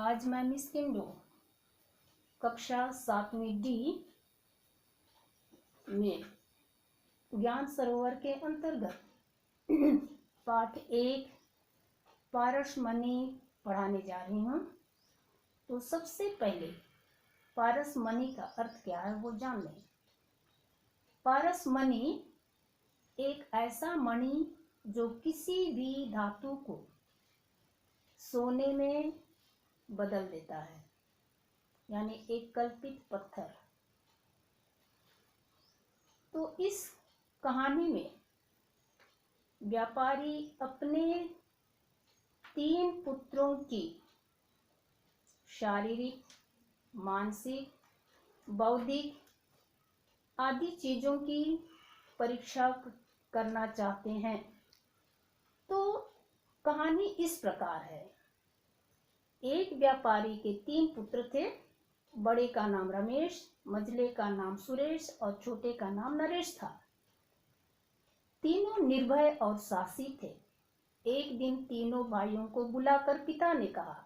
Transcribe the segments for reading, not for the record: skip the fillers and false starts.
आज मैं मिस किंडो कक्षा 7वीं डी में ज्ञान सरोवर के अंतर्गत पाठ 1 पारसमणि पढ़ाने जा रही हूँ। तो सबसे पहले पारसमणि का अर्थ क्या है वो जान लें। पारसमणि एक ऐसा मणि जो किसी भी धातु को सोने में बदल देता है, यानी एक कल्पित पत्थर। तो इस कहानी में व्यापारी अपने 3 पुत्रों की शारीरिक, मानसिक, बौद्धिक आदि चीजों की परीक्षा करना चाहते हैं। तो कहानी इस प्रकार है। एक व्यापारी के 3 पुत्र थे। बड़े का नाम रमेश, मझले का नाम सुरेश और छोटे का नाम नरेश था। तीनों निर्भय और साहसी थे। एक दिन तीनों भाइयों को बुलाकर पिता ने कहा,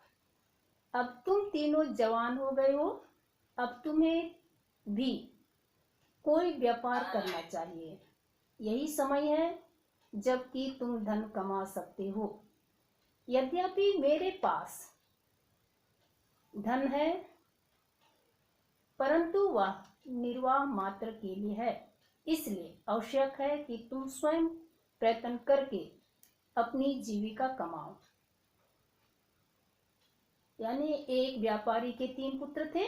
अब तुम तीनों जवान हो गए हो, अब तुम्हें भी कोई व्यापार करना चाहिए। यही समय है जबकि तुम धन कमा सकते हो। यद्यपि मेरे पास धन है, परंतु वह निर्वाह मात्र के लिए है। इसलिए आवश्यक है कि तुम स्वयं प्रयत्न करके अपनी जीविका कमाओ। यानी एक व्यापारी के 3 पुत्र थे।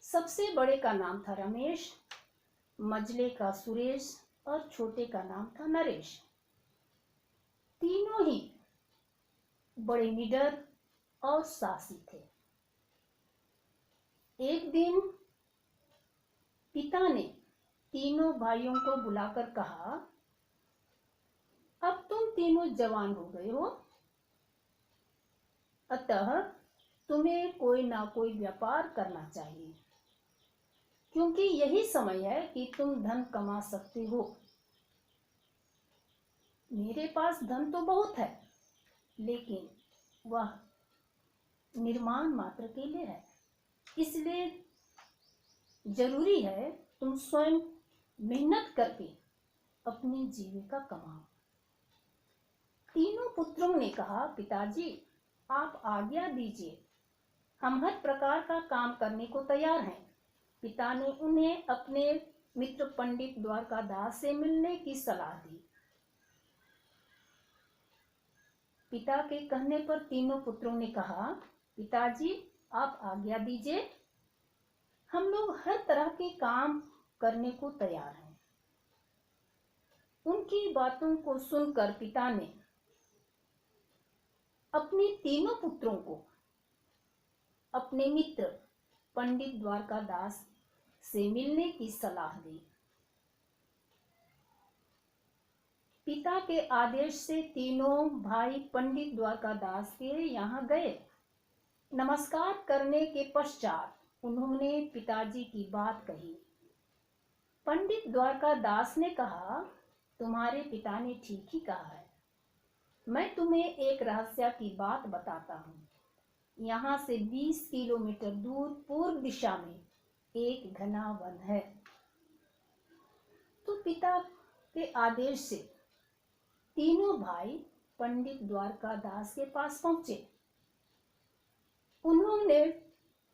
सबसे बड़े का नाम था रमेश, मझले का सुरेश और छोटे का नाम था नरेश। तीनों ही बड़े निडर और साहसी थे। एक दिन पिता ने तीनों भाइयों को बुलाकर कहा, अब तुम तीनों जवान हो गए हो, अतः तुम्हें कोई ना कोई व्यापार करना चाहिए, क्योंकि यही समय है कि तुम धन कमा सकते हो। मेरे पास धन तो बहुत है, लेकिन वह निर्माण मात्र के लिए है। इसलिए जरूरी है तुम स्वयं मेहनत करके अपनी जीविका कमाओ। तीनों पुत्रों ने कहा, पिताजी आप आज्ञा दीजिए, हम हर प्रकार का काम करने को तैयार हैं। पिता ने उन्हें अपने मित्र पंडित द्वारकादास से मिलने की सलाह दी। पिता के कहने पर तीनों पुत्रों ने कहा, पिताजी आप आज्ञा दीजिए, हम लोग हर तरह के काम करने को तैयार हैं। उनकी बातों को सुनकर पिता ने अपने तीनों पुत्रों को अपने मित्र पंडित द्वारकादास से मिलने की सलाह दी। पिता के आदेश से तीनों भाई पंडित द्वारकादास के यहाँ गए। नमस्कार करने के पश्चात उन्होंने पिताजी की बात कही। पंडित द्वारकादास ने कहा, तुम्हारे पिता ने ठीक ही कहा है। मैं तुम्हें एक रहस्य की बात बताता हूँ। यहाँ से 20 किलोमीटर दूर पूर्व दिशा में एक घना वन है। तो पिता के आदेश से तीनों भाई पंडित द्वारकादास के पास पहुंचे। उन्होंने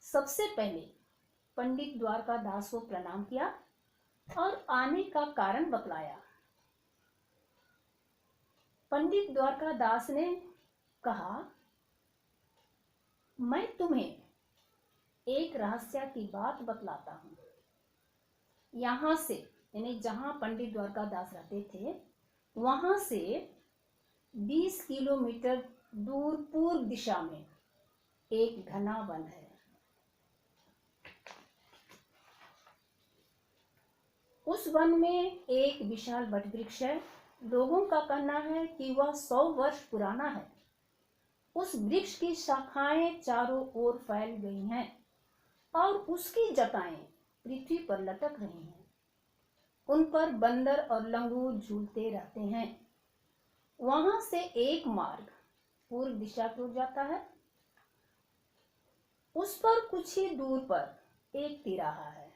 सबसे पहले पंडित द्वारकादास को प्रणाम किया और आने का कारण बतलाया। पंडित द्वारकादास ने कहा, मैं तुम्हें एक रहस्य की बात बतलाता हूँ। यहाँ से, यानी जहाँ पंडित द्वारकादास रहते थे, वहां से 20 किलोमीटर दूर पूर्व दिशा में एक घना वन है। उस वन में एक विशाल वटवृक्ष है। लोगों का कहना है कि वह 100 वर्ष पुराना है। उस वृक्ष की शाखाएं चारों ओर फैल गई हैं और उसकी जटाएं पृथ्वी पर लटक रही हैं। उन पर बंदर और लंगूर झूलते रहते हैं। वहां से एक मार्ग पूर्व दिशा की ओर जाता है उस पर कुछ ही दूर पर एक तिराहा है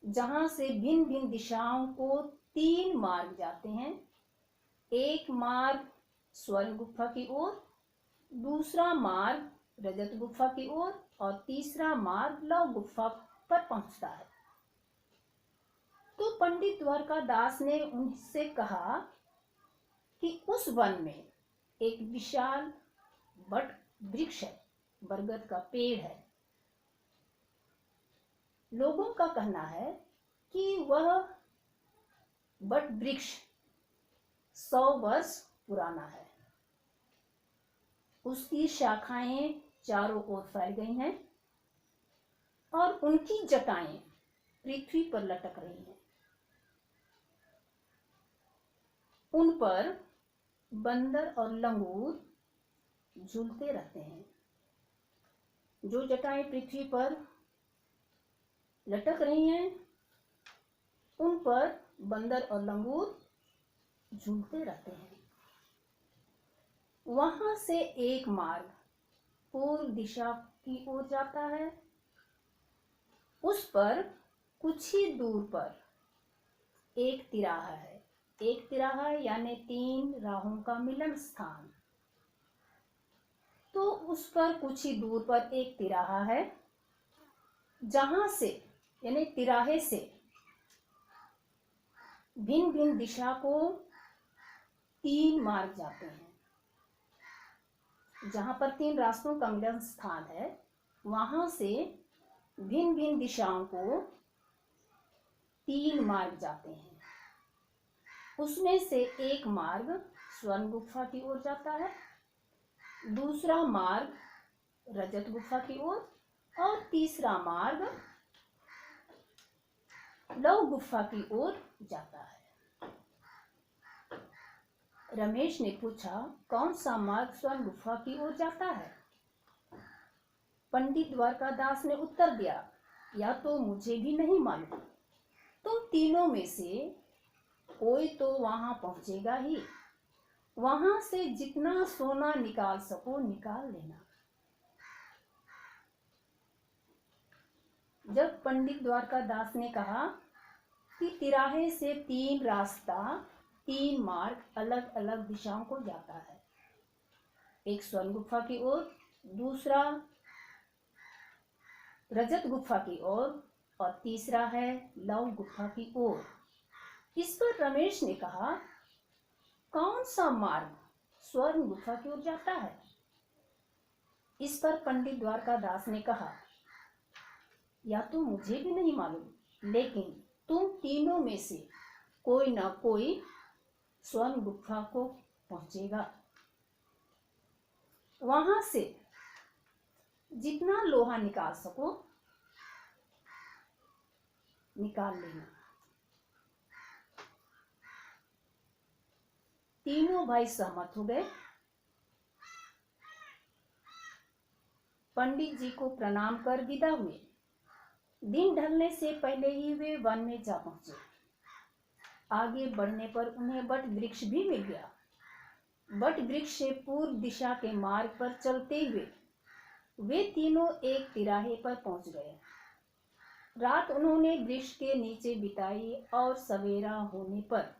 जहां से भिन्न भिन्न दिशाओं को 3 मार्ग जाते हैं। एक मार्ग स्वर्ण गुफा की ओर, दूसरा मार्ग रजत गुफा की ओर और तीसरा मार्ग लव गुफा पर पहुंचता है। तो पंडित द्वारकादास ने उनसे कहा कि उस वन में एक विशाल बट वृक्ष है, बरगद का पेड़ है। लोगों का कहना है कि वह बट वृक्ष 100 वर्ष पुराना है। उसकी शाखाएं चारों ओर फैल गई हैं और उनकी जटाएं पृथ्वी पर लटक रही हैं। उन पर बंदर और लंगूर झूलते रहते हैं। जो जटाएं पृथ्वी पर लटक रही हैं उन पर बंदर और लंगूर झूलते रहते हैं। वहां से एक मार्ग पूर्व दिशा की ओर जाता है। उस पर कुछ ही दूर पर एक तिराहा है। एक तिराहा यानी 3 राहों का मिलन स्थान। तो उस पर कुछ ही दूर पर एक तिराहा है जहां से यानी तिराहे से भिन्न भिन्न दिशा को 3 मार्ग जाते हैं। जहां पर 3 रास्तों का मिलन स्थान है वहां से भिन्न भिन्न दिशाओं को 3 मार्ग जाते हैं। उसमें से एक मार्ग स्वर्ण गुफा की ओर जाता है, दूसरा मार्ग रजत गुफा की ओर और तीसरा मार्ग लव गुफा की ओर जाता है। रमेश ने पूछा, कौन सा मार्ग स्वर्ण गुफा की ओर जाता है? पंडित द्वारकादास ने उत्तर दिया, या तो मुझे भी नहीं मालूम। तुम तीनों में से कोई तो वहां पहुंचेगा ही। वहां से जितना सोना निकाल सको निकाल लेना। जब पंडित द्वारकादास ने कहा कि तिराहे से 3 रास्ता 3 मार्ग अलग अलग दिशाओं को जाता है, एक स्वर्ण गुफा की ओर, दूसरा रजत गुफा की ओर और तीसरा है लव गुफा की ओर। इस पर रमेश ने कहा, कौन सा मार्ग स्वर्ण गुफा की ओर जाता है? इस पर पंडित द्वारकादास ने कहा, या तो मुझे भी नहीं मालूम, लेकिन तुम तीनों में से कोई ना कोई स्वर्ण गुफा को पहुंचेगा। वहां से जितना लोहा निकाल सको निकाल लेना। तीनों भाई सहमत हो गए। पंडित जी को प्रणाम कर विदा हुए। दिन ढलने से पहले ही वे वन में जा पहुंचे। आगे बढ़ने पर उन्हें बट वृक्ष भी मिल गया। बट वृक्ष से पूर्व दिशा के मार्ग पर चलते हुए वे तीनों एक तिराहे पर पहुंच गए। रात उन्होंने वृक्ष के नीचे बिताई और सवेरा होने पर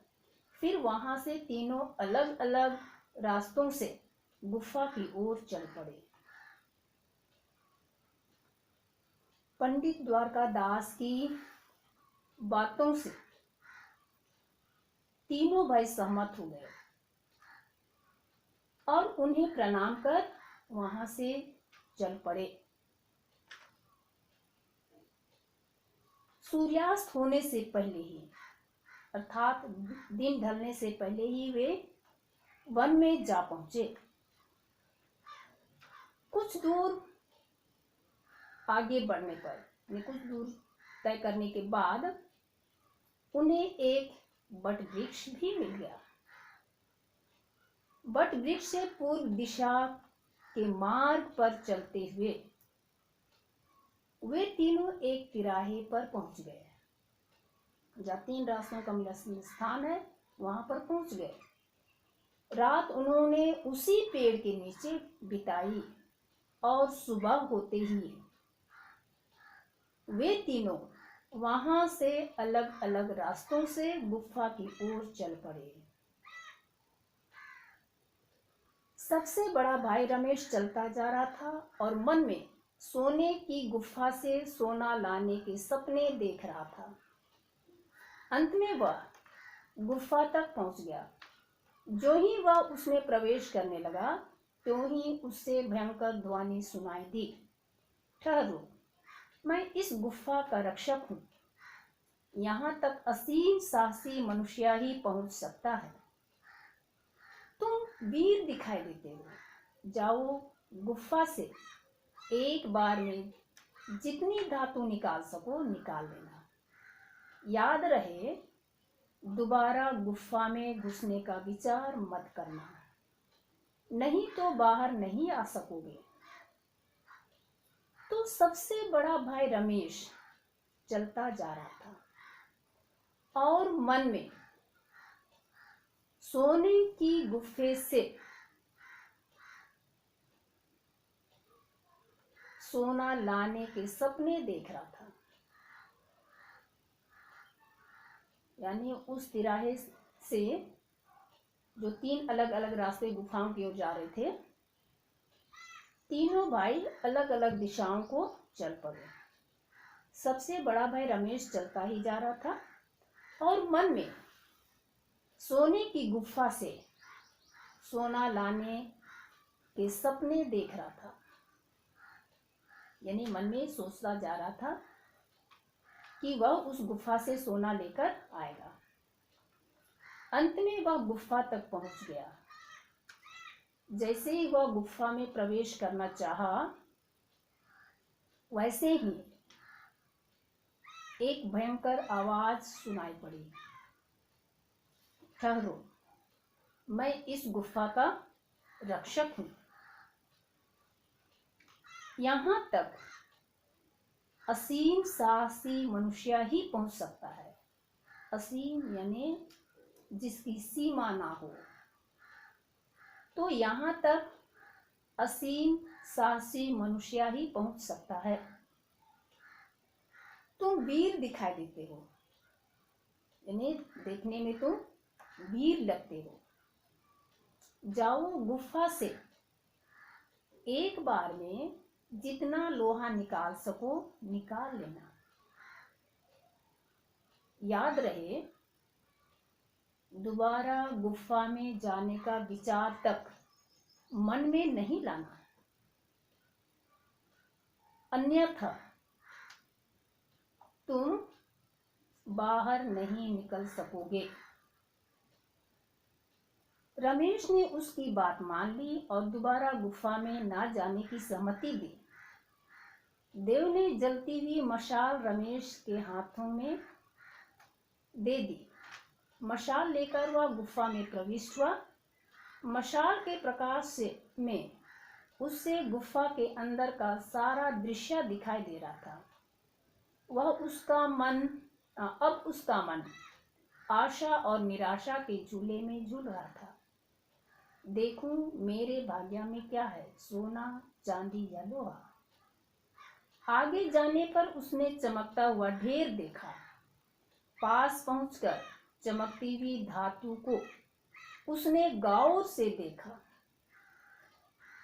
फिर वहां से तीनों अलग अलग रास्तों से गुफा की ओर चल पड़े। पंडित द्वारकादास की बातों से तीनों भाई सहमत हो गए और उन्हें प्रणाम कर वहां से चल पड़े। सूर्यास्त होने से पहले ही अर्थात दिन ढलने से पहले ही वे वन में जा पहुंचे। कुछ दूर आगे बढ़ने पर कुछ दूर तय करने के बाद उन्हें एक बट वृक्ष भी मिल गया। बट वृक्ष से पूर्व दिशा के मार्ग पर चलते हुए वे तीनों एक तिराहे पर पहुंच गए। जहाँ 3 रास्तों का मिलन स्थान है वहां पर पहुंच गए। रात उन्होंने उसी पेड़ के नीचे बिताई और सुबह होते ही वे तीनों वहां से अलग अलग रास्तों से गुफा की ओर चल पड़े। सबसे बड़ा भाई रमेश चलता जा रहा था और मन में सोने की गुफा से सोना लाने के सपने देख रहा था। अंत में वह गुफा तक पहुंच गया। जो ही वह उसमें प्रवेश करने लगा त्यों ही उससे भयंकर ध्वनि सुनाई दी। ठहरो, मैं इस गुफा का रक्षक हूँ। यहाँ तक असीम साहसी मनुष्य ही पहुंच सकता है। तुम वीर दिखाई देते हो, जाओ गुफा से एक बार में जितनी धातु निकाल सको निकाल लेना। याद रहे, दोबारा गुफा में घुसने का विचार मत करना, नहीं तो बाहर नहीं आ सकोगे। तो सबसे बड़ा भाई रमेश चलता जा रहा था और मन में सोने की गुफे से सोना लाने के सपने देख रहा था। यानी उस तिराहे से जो 3 अलग अलग रास्ते गुफाओं की ओर जा रहे थे, तीनों भाई अलग अलग दिशाओं को चल पड़े। सबसे बड़ा भाई रमेश चलता ही जा रहा था और मन में सोने की गुफा से सोना लाने के सपने देख रहा था। यानी मन में सोचता जा रहा था कि वह उस गुफा से सोना लेकर आएगा। अंत में वह गुफा तक पहुंच गया। जैसे ही वह गुफा में प्रवेश करना चाहा, वैसे ही एक भयंकर आवाज सुनाई पड़ी। ठहरो, मैं इस गुफा का रक्षक हूं। यहां तक असीम साहसी मनुष्य ही पहुंच सकता है। असीम यानी जिसकी सीमा ना हो। तो यहां तक असीम साहसी मनुष्य ही पहुंच सकता है। तुम वीर दिखाई देते हो, यानी देखने में तुम वीर लगते हो। जाओ गुफा से एक बार में जितना लोहा निकाल सको निकाल लेना। याद रहे, दोबारा गुफा में जाने का विचार तक मन में नहीं लाना, अन्यथा तुम बाहर नहीं निकल सकोगे। रमेश ने उसकी बात मान ली और दोबारा गुफा में ना जाने की सहमति दी। देव ने जलती हुई मशाल रमेश के हाथों में दे दी। मशाल लेकर वह गुफा में प्रविष्ट हुआ। मशाल के प्रकाश में उससे गुफा के अंदर का सारा दृश्य दिखाई दे रहा था। अब उसका मन आशा और निराशा के झूले में झूल रहा था। देखूं मेरे भाग्य में क्या है, सोना, चांदी या लोहा। आगे जाने पर उसने चमकता हुआ ढेर देखा। पास पहुंचकर चमकती हुई धातु को उसने गौर से देखा।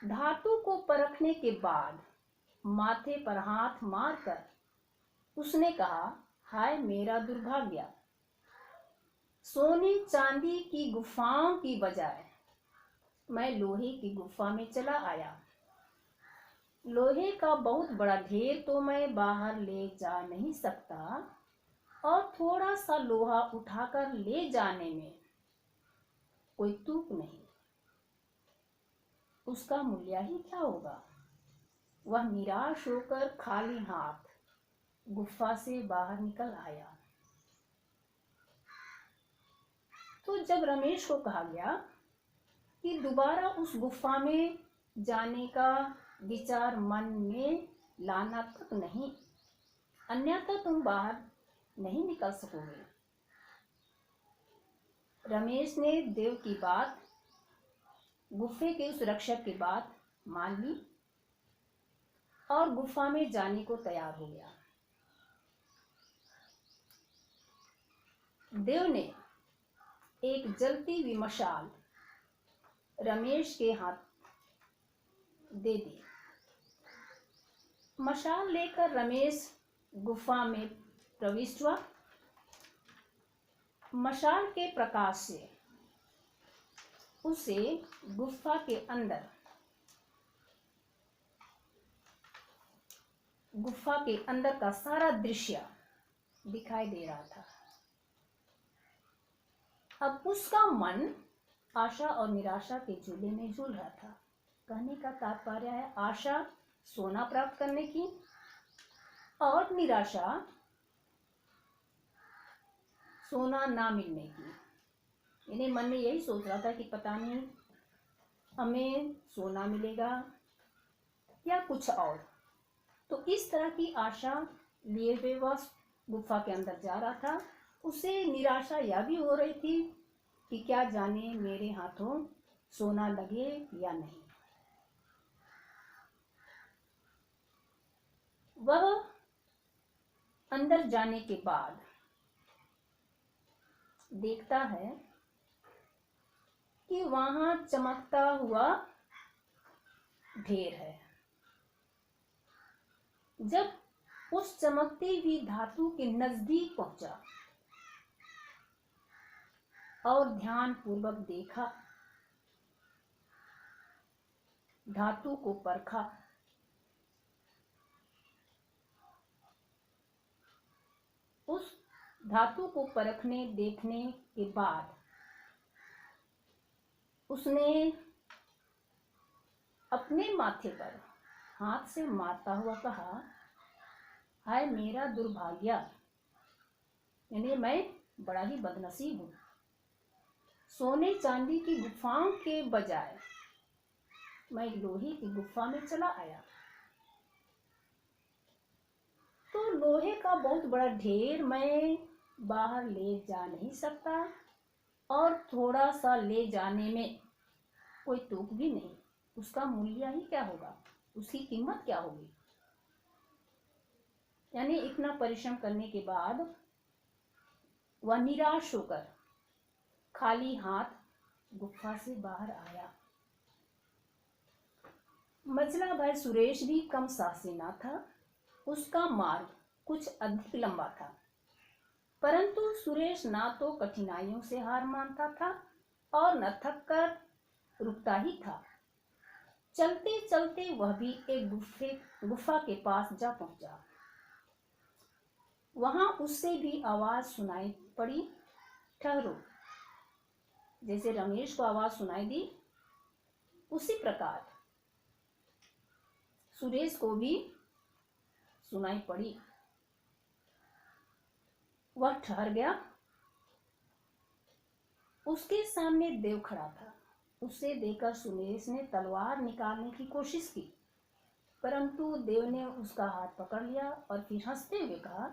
धातु को परखने के बाद माथे पर हाथ मारकर उसने कहा, हाय मेरा दुर्भाग्य, सोने चांदी की गुफाओं की बजाय मैं लोहे की गुफा में चला आया। लोहे का बहुत बड़ा ढेर तो मैं बाहर ले जा नहीं सकता और थोड़ा सा लोहा उठाकर ले जाने में कोई तुक नहीं। उसका मूल्य ही क्या होगा। वह निराश होकर खाली हाथ गुफा से बाहर निकल आया। तो जब रमेश को कहा गया कि दोबारा उस गुफा में जाने का विचार मन में लाना तक नहीं, अन्यथा तुम बाहर नहीं निकल सकोगे। रमेश ने देव की बात, गुफे के उस रक्षक की बात मान ली और गुफा में जाने को तैयार हो गया। देव ने एक जलती हुई मशाल रमेश के हाथ दे दी। मशाल लेकर रमेश गुफा में प्रविष्ट हुआ। मशाल के प्रकाश से उसे गुफा के अंदर का सारा दृश्य दिखाई दे रहा था। अब उसका मन आशा और निराशा के झूले में झूल रहा था। कहने का तात्पर्य है, आशा सोना प्राप्त करने की और निराशा सोना ना मिलने की। यानी मन में यही सोच रहा था कि पता नहीं हमें सोना मिलेगा या कुछ और। तो इस तरह की आशा लिए हुए वह गुफा के अंदर जा रहा था। उसे निराशा यह भी हो रही थी कि क्या जाने मेरे हाथों सोना लगे या नहीं। वह अंदर जाने के बाद देखता है कि वहां चमकता हुआ ढेर है। जब उस चमकती हुई धातु के नजदीक पहुंचा और ध्यान पूर्वक देखा, धातु को परखा, उस धातु को परखने देखने के बाद उसने अपने माथे पर हाथ से मारता हुआ कहा, हाय मेरा दुर्भाग्य, यानी मैं बड़ा ही बदनसीब हूं। सोने चांदी की गुफाओं के बजाय मैं लोहे की गुफा में चला आया। तो लोहे का बहुत बड़ा ढेर मैं बाहर ले जा नहीं सकता और थोड़ा सा ले जाने में कोई तुक भी नहीं। उसका मूल्य ही क्या होगा, उसकी कीमत क्या होगी। यानी इतना परिश्रम करने के बाद वह निराश होकर खाली हाथ गुफा से बाहर आया। मझला भाई सुरेश भी कम साहसी ना था। उसका मार्ग कुछ अधिक लंबा था, परंतु सुरेश ना तो कठिनाइयों से हार मानता था और न थक कर रुकता ही था। चलते चलते वह भी एक गुफा के पास जा पहुंचा। वहां उससे भी आवाज सुनाई पड़ी, ठहरो। जैसे रमेश को आवाज सुनाई दी, उसी प्रकार सुरेश को भी सुनाई पड़ी। वह ठहर गया। उसके सामने देव खड़ा था। उसे देखकर सुरेश ने तलवार निकालने की कोशिश की, परंतु देव ने उसका हाथ पकड़ लिया और फिर हंसते हुए कहा,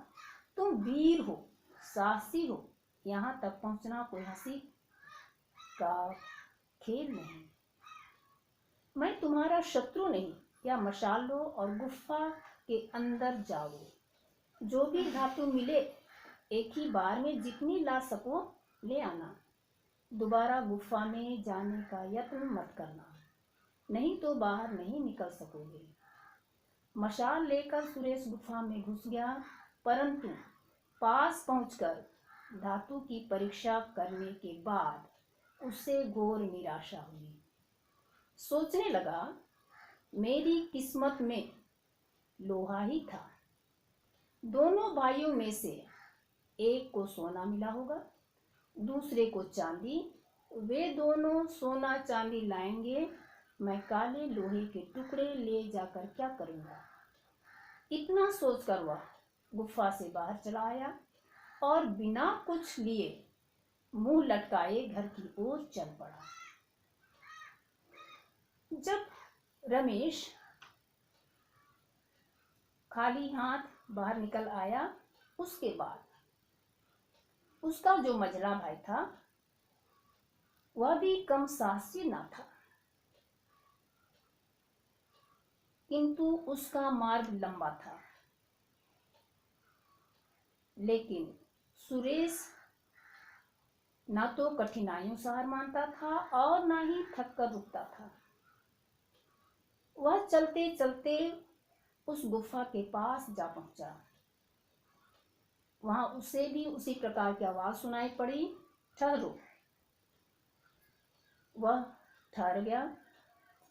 तुम वीर हो, साहसी हो, यहां तक पहुंचना कोई हंसी का खेल नहीं। मैं तुम्हारा शत्रु नहीं। या मशाल लो और गुफा के अंदर जाओ। जो भी धातु मिले एक ही बार में जितनी ला सको ले आना। दोबारा गुफा में जाने का यत्न मत करना, नहीं तो बाहर नहीं निकल सकोगे। मशाल लेकर सुरेश गुफा में घुस गया, परंतु पास पहुंचकर धातु की परीक्षा करने के बाद उसे घोर निराशा हुई। सोचने लगा, मेरी किस्मत में लोहा ही था। दोनों भाइयों में से एक को सोना मिला होगा, दूसरे को चांदी। वे दोनों सोना चांदी लाएंगे, मैं काले लोहे के टुकड़े ले जाकर क्या करूंगा। इतना सोचकर वह गुफा से बाहर चला आया और बिना कुछ लिए मुंह लटकाए घर की ओर चल पड़ा। जब रमेश खाली हाथ बाहर निकल आया, उसके बाद उसका जो मझला भाई था वह भी कम साहसी ना था। किंतु उसका मार्ग लंबा था। लेकिन सुरेश ना तो कठिनाइयों से हार मानता था और ना ही थक कर रुकता था। वह चलते चलते उस गुफा के पास जा पहुंचा। वहां उसे भी उसी प्रकार की आवाज सुनाई पड़ी, ठहरो। वह ठहर गया।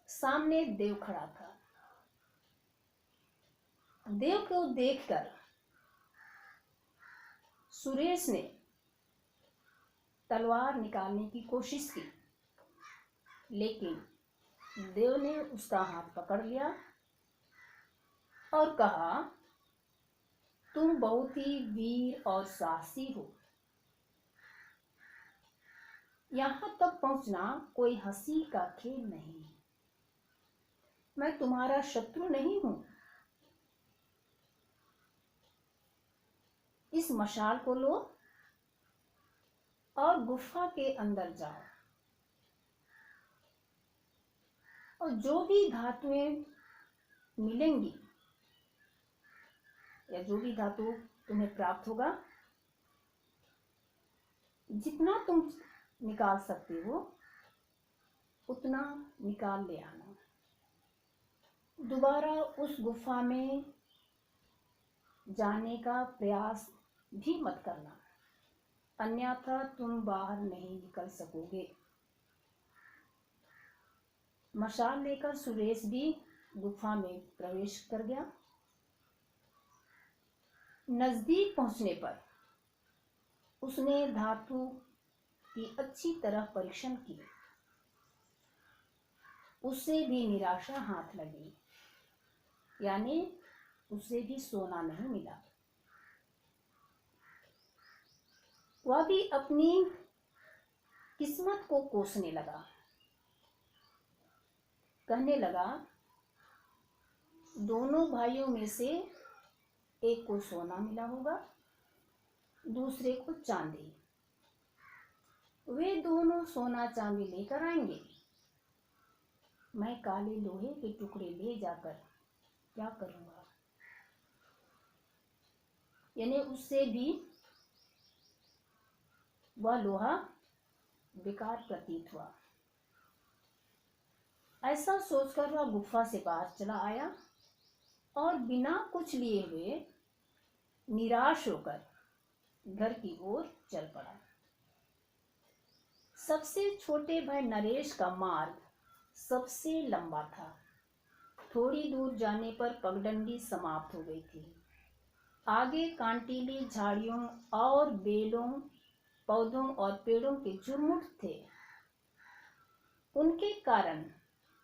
सामने देव खड़ा था। देव को देखकर सुरेश ने तलवार निकालने की कोशिश की, लेकिन देव ने उसका हाथ पकड़ लिया और कहा, तुम बहुत ही वीर और साहसी हो। यहां तक पहुंचना कोई हंसी का खेल नहीं। मैं तुम्हारा शत्रु नहीं हूं। इस मशाल को लो और गुफा के अंदर जाओ, और जो भी धातुएं मिलेंगी या जो भी धातु तुम्हें प्राप्त होगा, जितना तुम निकाल सकते हो उतना निकाल ले आना। दोबारा उस गुफा में जाने का प्रयास भी मत करना, अन्यथा तुम बाहर नहीं निकल सकोगे। मशाल लेकर सुरेश भी गुफा में प्रवेश कर गया। नजदीक पहुंचने पर उसने धातु की अच्छी तरह परीक्षण की। उससे भी निराशा हाथ लगी, यानी उसे भी सोना नहीं मिला। वह भी अपनी किस्मत को कोसने लगा। कहने लगा, दोनों भाइयों में से एक को सोना मिला होगा, दूसरे को चांदी। वे दोनों सोना चांदी लेकर आएंगे। मैं काले लोहे के टुकड़े ले जाकर क्या करूंगा? यानी उससे भी वह लोहा बेकार प्रतीत हुआ। ऐसा सोचकर वह गुफा से बाहर चला आया और बिना कुछ लिए हुए निराश होकर घर की ओर चल पड़ा। सबसे छोटे भाई नरेश का मार्ग सबसे लंबा था। थोड़ी दूर जाने पर पगडंडी समाप्त हो गई थी। आगे कांटीली झाड़ियों और बेलों, पौधों और पेड़ों के झुरमुट थे। उनके कारण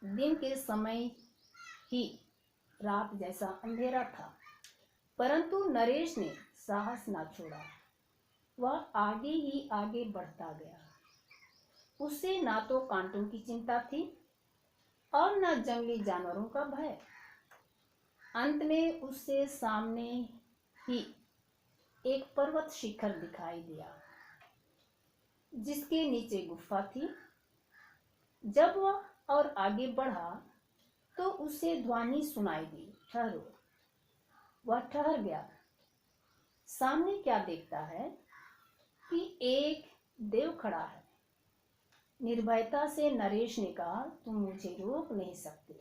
दिन के समय ही रात जैसा अंधेरा था, परंतु नरेश ने साहस ना छोड़ा। वह आगे ही आगे बढ़ता गया। उसे ना तो कांटों की चिंता थी और न जंगली जानवरों का भय। अंत में उससे सामने ही एक पर्वत शिखर दिखाई दिया, जिसके नीचे गुफा थी। जब वह और आगे बढ़ा तो उसे ध्वनि सुनाई दी, ठहरो। वह ठहर गया। सामने क्या देखता है कि एक देव खड़ा है। निर्भयता से नरेश ने कहा, तुम मुझे रोक नहीं सकते।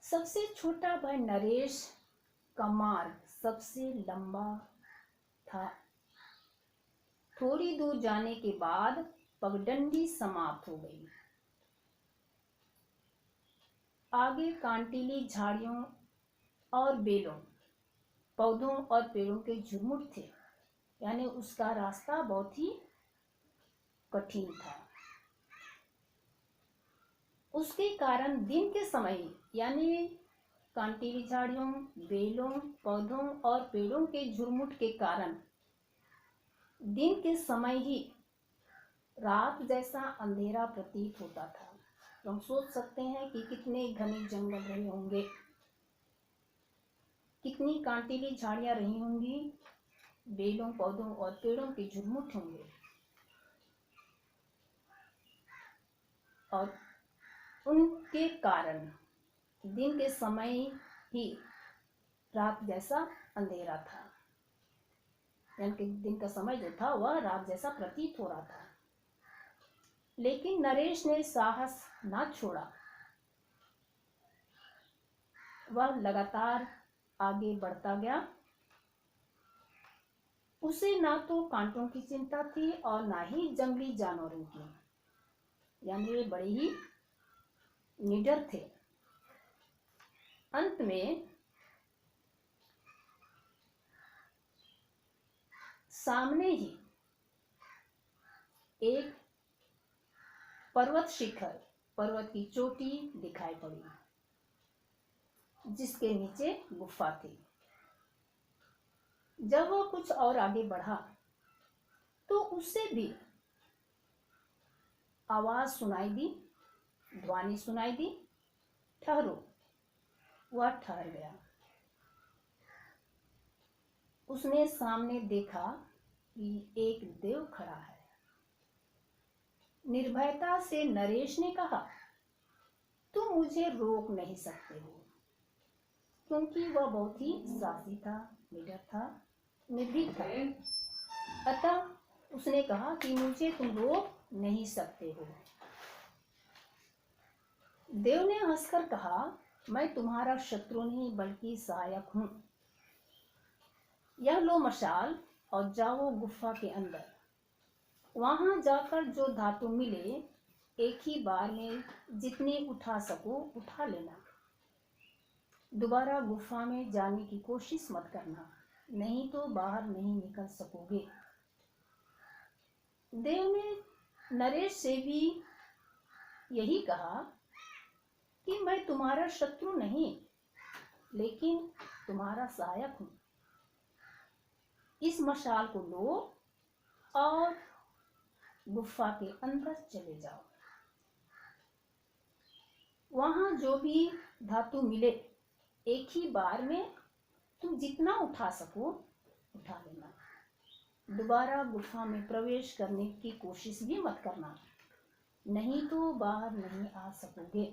सबसे छोटा भाई नरेश का मार्ग सबसे लंबा था। थोड़ी दूर जाने के बाद पगडंडी समाप्त हो गई। आगे कांटीली झाड़ियों और बेलों, पौधों और पेड़ों के झुरमुट थे, यानी उसका रास्ता बहुत ही कठिन था। उसके कारण दिन के समय, यानी कांटीली झाड़ियों, बेलों, पौधों और पेड़ों के झुरमुट के कारण दिन के समय ही रात जैसा अंधेरा प्रतीत होता था। तो हम सोच सकते हैं कि कितने घने जंगल रहे होंगे, कितनी कांटीली झाड़ियां रही होंगी, बेलों, पौधों और पेड़ों के झुरमुट होंगे। और उनके कारण दिन के समय ही रात जैसा अंधेरा था, यानी कि दिन का समय जो था वह रात जैसा प्रतीत हो रहा था। लेकिन नरेश ने साहस ना छोड़ा, वह लगातार आगे बढ़ता गया। उसे ना तो कांटों की चिंता थी और ना ही जंगली जानवरों की, यानी वे बड़े ही निडर थे। अंत में सामने ही एक पर्वत शिखर, पर्वत की चोटी दिखाई पड़ी, जिसके नीचे गुफा थी। जब वह कुछ और आगे बढ़ा तो उससे भी आवाज सुनाई दी, ध्वनि सुनाई दी, ठहरो। वह ठहर गया। उसने सामने देखा कि एक देव खड़ा है। निर्भयता से नरेश ने कहा, तुम मुझे रोक नहीं सकते हो, क्योंकि वह बहुत ही साहसी था, निडर था, निर्भीक था। अतः उसने कहा कि मुझे तुम रोक नहीं सकते हो। देव ने हंसकर कहा, मैं तुम्हारा शत्रु नहीं बल्कि सहायक हूं। यह लो मशाल और जाओ गुफा के अंदर। वहां जाकर जो धातु मिले एक ही बार में जितनी उठा सको उठा लेना। दोबारा गुफा में जाने की कोशिश मत करना, नहीं तो बाहर नहीं निकल सकोगे। देव ने नरेश से भी यही कहा कि मैं तुम्हारा शत्रु नहीं लेकिन तुम्हारा सहायक हूं। इस मशाल को लो और गुफा के अंदर चले जाओ। वहां जो भी धातु मिले एक ही बार में तुम जितना उठा सको उठा लेना। दोबारा गुफा में प्रवेश करने की कोशिश भी मत करना, नहीं तो बाहर नहीं आ सकोगे।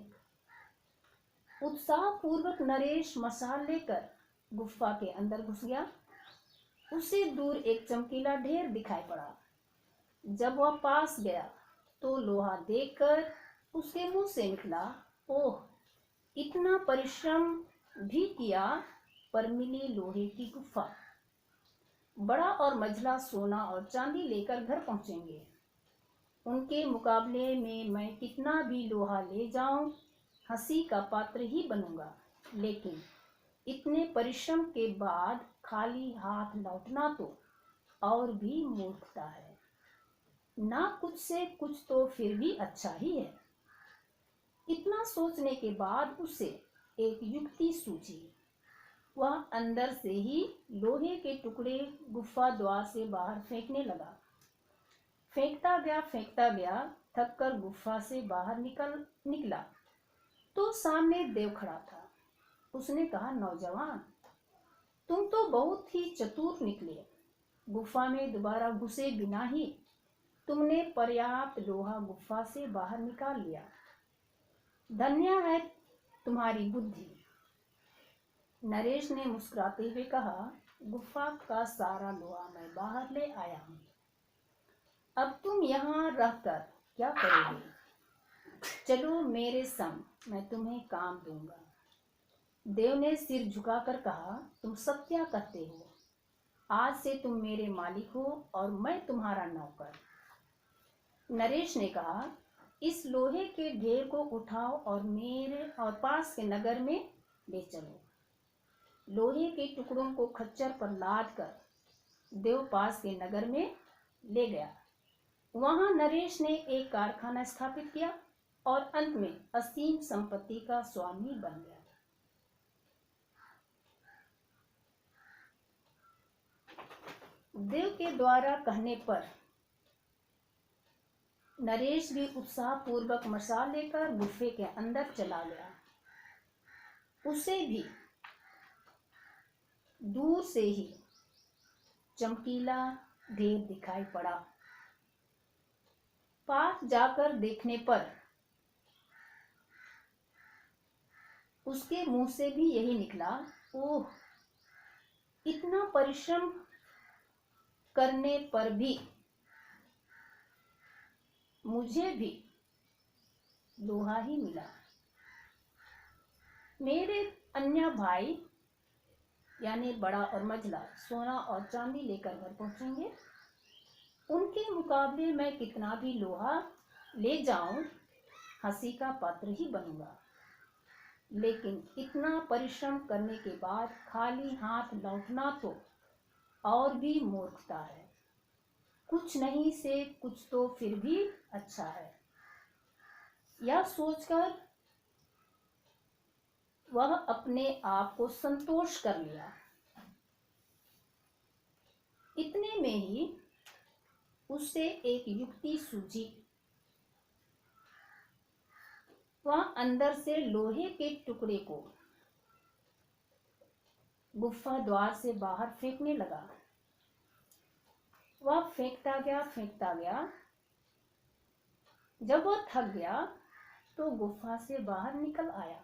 उत्साह पूर्वक नरेश मशाल लेकर गुफा के अंदर घुस गया। उससे दूर एक चमकीला ढेर दिखाई पड़ा। जब वह पास गया तो लोहा देखकर उसके मुंह से निकला, ओह, इतना परिश्रम भी किया पर मिली लोहे की गुफा। बड़ा और मझला सोना और चांदी लेकर घर पहुंचेंगे। उनके मुकाबले में मैं कितना भी लोहा ले जाऊं हंसी का पात्र ही बनूंगा। लेकिन इतने परिश्रम के बाद खाली हाथ लौटना तो और भी मूर्खता है। ना कुछ से कुछ तो फिर भी अच्छा ही है। इतना सोचने के बाद उसे एक युक्ति सूझी। वह अंदर से ही लोहे के टुकड़े गुफा द्वार से बाहर फेंकने लगा। फेंकता गया, थककर गुफा से बाहर निकला तो सामने देव खड़ा था। उसने कहा, नौजवान, तुम तो बहुत ही चतुर निकले। गुफा में दोबारा घुसे बिना ही तुमने पर्याप्त लोहा गुफा से बाहर निकाल लिया। धन्य है तुम्हारी बुद्धि। नरेश ने मुस्कुराते हुए कहा, गुफा का सारा लोहा मैं बाहर ले आया हूं। अब तुम यहाँ रहकर क्या करोगे? चलो मेरे संग, मैं तुम्हें काम दूंगा। देव ने सिर झुकाकर कहा, तुम सब क्या कहते हो? आज से तुम मेरे मालिक हो और मैं तुम्हारा नौकर। नरेश ने कहा, इस लोहे के ढेर को उठाओ और मेरे और पास के नगर में ले चलो। लोहे के टुकड़ों को खच्चर पर लाद कर देव पास के नगर में ले गया। वहां नरेश ने एक कारखाना स्थापित किया और अंत में असीम संपत्ति का स्वामी बन गया। देव के द्वारा कहने पर नरेश भी उत्साह पूर्वक मशाल लेकर गुफे के अंदर चला गया। उसे भी दूर से ही चमकीला ढेर दिखाई पड़ा। पास जाकर देखने पर उसके मुंह से भी यही निकला, ओह, इतना परिश्रम करने पर भी मुझे भी लोहा ही मिला। मेरे अन्य भाई यानी बड़ा और मझला सोना और चांदी लेकर घर पहुंचेंगे। उनके मुकाबले मैं कितना भी लोहा ले जाऊं, हंसी का पात्र ही बनूंगा। लेकिन इतना परिश्रम करने के बाद खाली हाथ लौटना तो और भी मूर्खता है। कुछ नहीं से कुछ तो फिर भी अच्छा है, यह सोचकर वह अपने आप को संतोष कर लिया। इतने में ही उससे एक युक्ति सूझी। वह अंदर से लोहे के टुकड़े को गुफा द्वार से बाहर फेंकने लगा। वह फेंकता गया। जब वह थक गया तो गुफा से बाहर निकल आया।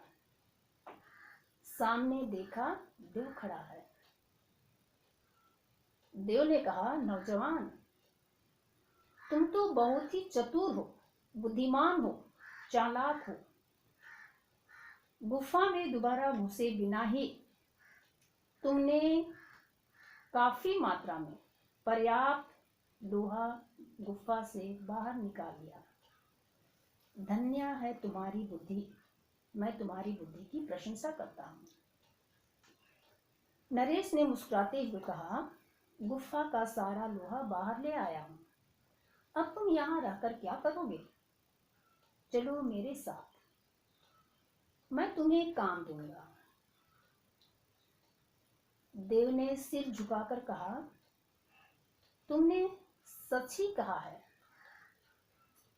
सामने देखा, देव खड़ा है। देव ने कहा, नौजवान, तुम तो बहुत ही चतुर हो, बुद्धिमान हो, चालाक हो। गुफा में दोबारा घुसे बिना ही तुमने काफी मात्रा में पर्याप्त लोहा गुफा से बाहर निकाल लिया। धन्य है तुम्हारी बुद्धि, मैं तुम्हारी बुद्धि की प्रशंसा करता हूं। नरेश ने मुस्कुराते हुए कहा, गुफा का सारा लोहा बाहर ले आया हूं। अब तुम यहां रहकर क्या करोगे? चलो मेरे साथ, मैं तुम्हें काम दूंगा। देव ने सिर झुकाकर कहा, तुमने सच ही कहा है।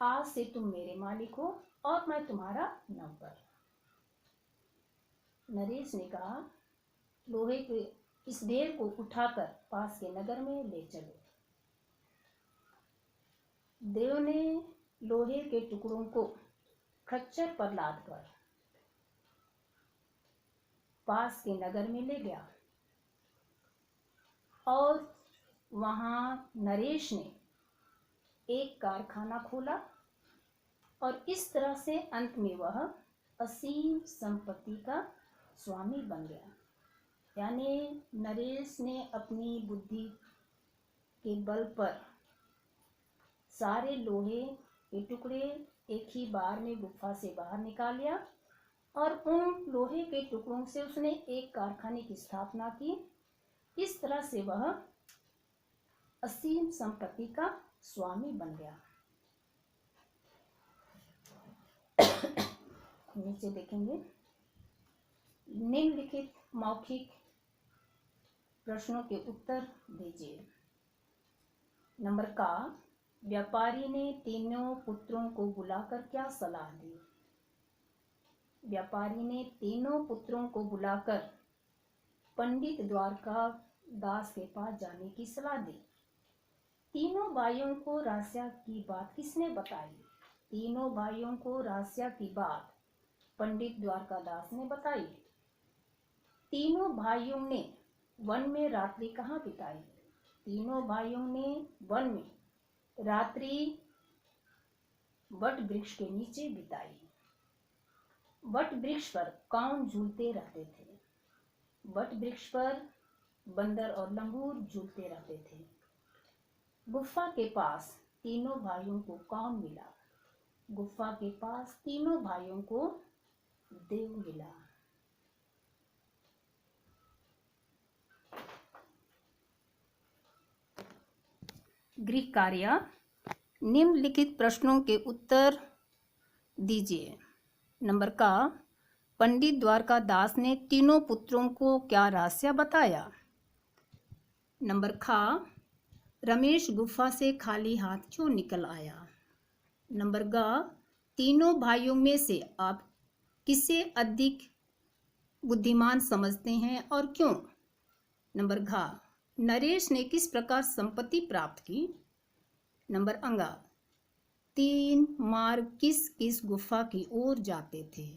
आज से तुम मेरे मालिक हो और मैं तुम्हारा नौकर। नरेश ने कहा, लोहे के इस ढेर को उठाकर पास के नगर में ले चलो। देव ने लोहे के टुकड़ों को खच्चर पर लादकर पास के नगर में ले गया और वहां नरेश ने एक कारखाना खोला और इस तरह से अंत में वह असीम संपत्ति का स्वामी बन गया। यानी नरेश ने अपनी बुद्धि के बल पर सारे लोहे के टुकड़े एक ही बार में गुफा से बाहर निकाल लिया और उन लोहे के टुकड़ों से उसने एक कारखाने की स्थापना की। इस तरह से वह असीम संपत्ति का स्वामी बन गया। नीचे देखेंगे, निम्नलिखित मौखिक प्रश्नों के उत्तर दीजिए। नंबर का, व्यापारी ने तीनों पुत्रों को बुलाकर क्या सलाह दी? व्यापारी ने तीनों पुत्रों को बुलाकर पंडित द्वारका दास के पास जाने की सलाह दी। तीनों भाइयों को रहस्य की बात किसने बताई? तीनों भाइयों को रहस्य की बात पंडित द्वारका दास ने बताई। तीनों भाइयों ने वन में रात्रि कहाँ बिताई? तीनों भाइयों ने वन में रात्रि वट वृक्ष के नीचे बिताई। वट वृक्ष पर कौन झूलते रहते थे? वट वृक्ष पर बंदर और लंगूर झूलते रहते थे। गुफा के पास तीनों भाइयों को कौन मिला? गुफा के पास तीनों भाइयों को देव मिला। गृह कार्य, निम्नलिखित प्रश्नों के उत्तर दीजिए। नंबर का, पंडित द्वारका दास ने तीनों पुत्रों को क्या रहस्य बताया? नंबर खा, रमेश गुफा से खाली हाथ क्यों निकल आया? नंबर ग, तीनों भाइयों में से आप किसे अधिक बुद्धिमान समझते हैं और क्यों? नंबर घ, नरेश ने किस प्रकार संपत्ति प्राप्त की? नंबर अंगा, तीन मार्ग किस किस गुफा की ओर जाते थे?